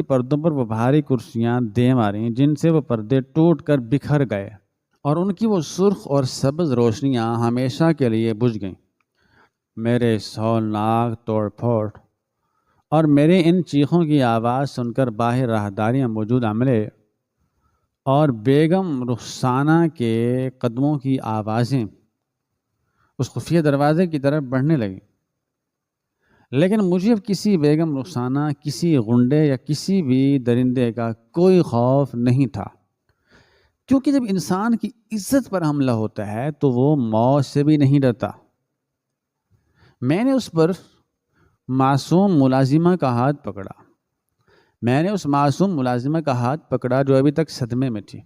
A: پردوں پر وہ بھاری کرسیاں دے ماریں جن سے وہ پردے ٹوٹ کر بکھر گئے، اور ان کی وہ سرخ اور سبز روشنیاں ہمیشہ کے لیے بجھ گئیں۔ میرے اس ہولناک توڑ پھوڑ اور میرے ان چیخوں کی آواز سن کر باہر راہداریاں موجود عملے اور بیگم رخسانہ کے قدموں کی آوازیں اس خفیہ دروازے کی طرف بڑھنے لگیں، لیکن مجھے اب کسی بیگم رخسانہ، کسی غنڈے یا کسی بھی درندے کا کوئی خوف نہیں تھا، کیونکہ جب انسان کی عزت پر حملہ ہوتا ہے تو وہ موت سے بھی نہیں ڈرتا۔ میں نے اس معصوم ملازمہ کا ہاتھ پکڑا جو ابھی تک صدمے میں تھی،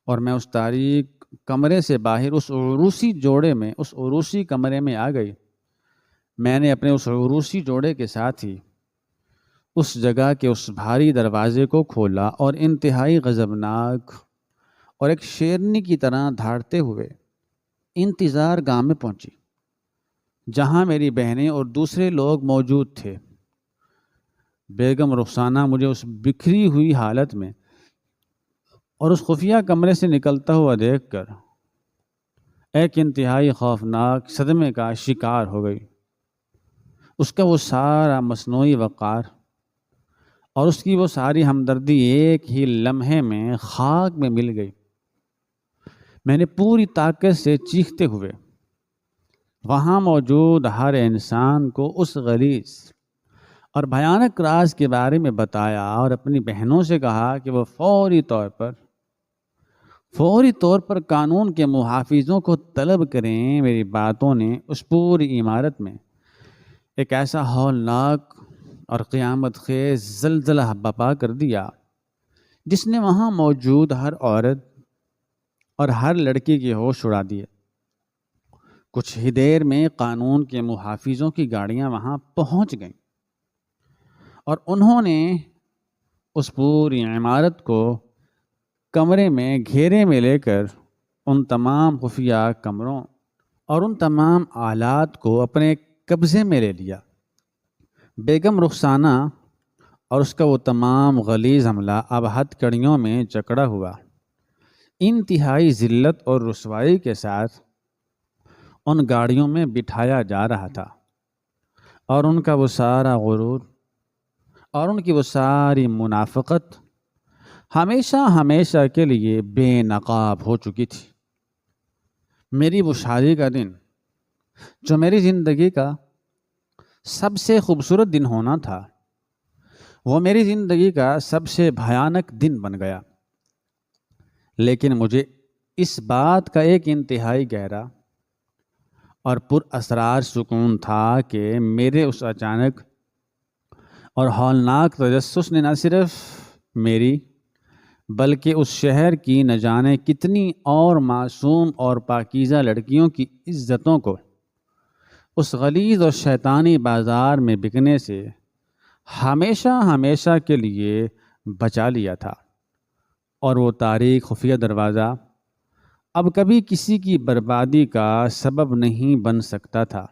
A: اور میں اس تاریک کمرے سے باہر اس عروسی کمرے میں آ گئی۔ میں نے اپنے اس عروسی جوڑے کے ساتھ ہی اس جگہ کے اس بھاری دروازے کو کھولا اور انتہائی غضبناک اور ایک شیرنی کی طرح دھاڑتے ہوئے انتظار گاہ میں پہنچی۔ جہاں میری بہنیں اور دوسرے لوگ موجود تھے۔ بیگم رخسانہ مجھے اس بکھری ہوئی حالت میں اور اس خفیہ کمرے سے نکلتا ہوا دیکھ کر ایک انتہائی خوفناک صدمے کا شکار ہو گئی۔ اس کا وہ سارا مصنوعی وقار اور اس کی وہ ساری ہمدردی ایک ہی لمحے میں خاک میں مل گئی۔ میں نے پوری طاقت سے چیختے ہوئے وہاں موجود ہر انسان کو اس غلیظ اور بھیانک راز کے بارے میں بتایا اور اپنی بہنوں سے کہا کہ وہ فوری طور پر قانون کے محافظوں کو طلب کریں۔ میری باتوں نے اس پوری عمارت میں ایک ایسا ہولناک اور قیامت خیز زلزلہ برپا کر دیا جس نے وہاں موجود ہر عورت اور ہر لڑکی کے ہوش اڑا دیے۔ کچھ ہی دیر میں قانون کے محافظوں کی گاڑیاں وہاں پہنچ گئیں اور انہوں نے اس پوری عمارت کو کمرے میں گھیرے میں لے کر ان تمام خفیہ کمروں اور ان تمام آلات کو اپنے قبضے میں لے لیا۔ بیگم رخسانہ اور اس کا وہ تمام غلیظ عملہ اب ہتھ کڑیوں میں جکڑا ہوا انتہائی ذلت اور رسوائی کے ساتھ ان گاڑیوں میں بٹھایا جا رہا تھا، اور ان کا وہ سارا غرور اور ان کی وہ ساری منافقت ہمیشہ کے لیے بے نقاب ہو چکی تھی۔ میری وہ شادی کا دن جو میری زندگی کا سب سے خوبصورت دن ہونا تھا، وہ میری زندگی کا سب سے بھیانک دن بن گیا۔ لیکن مجھے اس بات کا ایک انتہائی گہرا اور پر اسرار سکون تھا کہ میرے اس اچانک اور ہولناک تجسس نے نہ صرف میری بلکہ اس شہر کی نہ جانے کتنی اور معصوم اور پاکیزہ لڑکیوں کی عزتوں کو اس غلیظ اور شیطانی بازار میں بکنے سے ہمیشہ کے لیے بچا لیا تھا، اور وہ تاریک خفیہ دروازہ اب کبھی کسی کی بربادی کا سبب نہیں بن سکتا تھا۔